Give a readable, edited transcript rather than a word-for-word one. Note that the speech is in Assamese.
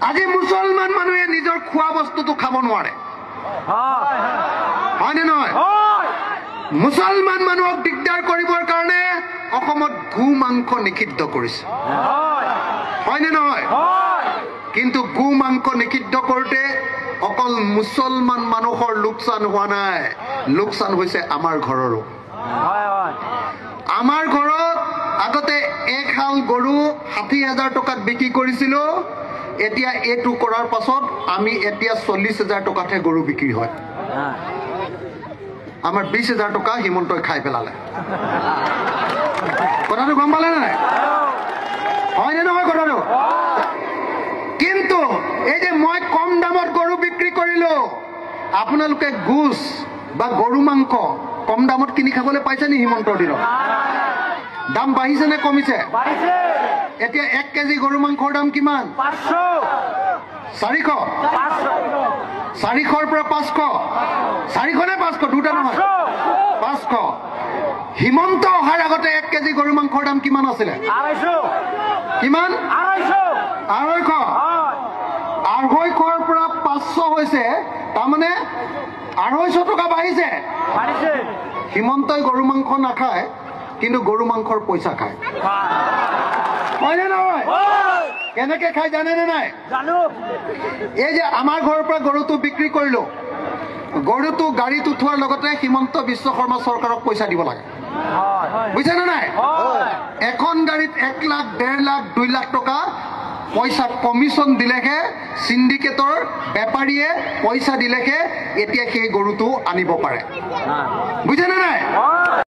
আজি মুছলমান মানুহে নিজৰ খোৱা বস্তুটো খাব নোৱাৰে হয়নে নহয় মুছলমান মানুহক দিগদাৰ কৰিবৰ কাৰণে অসমত গো মাংস নিষিদ্ধ কৰিছে হয়নে নহয় কিন্তু গো মাংস নিষিদ্ধ কৰোঁতে অকল মুছলমান মানুহৰ লোকচান হোৱা নাই লোকচান হৈছে আমাৰ ঘৰৰো আমাৰ ঘৰত আগতে এক হাল গৰু ৬০,০০০ টকাত বিক্ৰী কৰিছিলোঁ এতিয়া এইটো কৰাৰ পাছত আমি এতিয়া ৪০,০০০ টকাতহে গৰু বিক্ৰী হয় আমাৰ ২০,০০০ টকা হিমন্তই খাই পেলালে কথাটো গম পালে নাই হয়নে নহয় কথাটো কিন্তু এই যে মই কম দামত গৰু বিক্ৰী কৰিলোঁ আপোনালোকে গোছ বা গৰু মাংস কম দামত কিনি খাবলৈ পাইছে নি হিমন্তৰ দিনত দাম বাঢ়িছে নে কমিছে এতিয়া ১ কেজি গৰু মাংসৰ দাম কিমান ৪০০ ৪০০ৰ পৰা ৫০০ ৪০০ নে ৫০০ দুটা নহয় ৫০০ হিমন্ত অহাৰ আগতে ১ কেজি গৰু মাংসৰ দাম কিমান আছিলে কিমান ২৫০ ২৫০ৰ পৰা ৫০০ হৈছে তাৰমানে ২৫০ টকা বাঢ়িছে হিমন্তই গৰু মাংস নাখায় কিন্তু গৰু মাংসৰ পইচা খায় হয়নে নহয় কেনেকে খাই জানেনে নাই এই যে আমাৰ ঘৰৰ পৰা গৰুটো বিক্ৰী কৰিলোঁ গৰুটো গাড়ীত উঠোৱাৰ লগতে হিমন্ত বিশ্ব শৰ্মা চৰকাৰক পইচা দিব লাগে বুজিছেনে নাই এখন গাড়ীত ১ লাখ ১.৫ লাখ ২ লাখ টকা পইচা কমিশ্যন দিলেহে সিন্ডিকেটৰ বেপাৰীয়ে পইচা দিলেহে এতিয়া সেই গৰুটো আনিব পাৰে বুজিছেনে নাই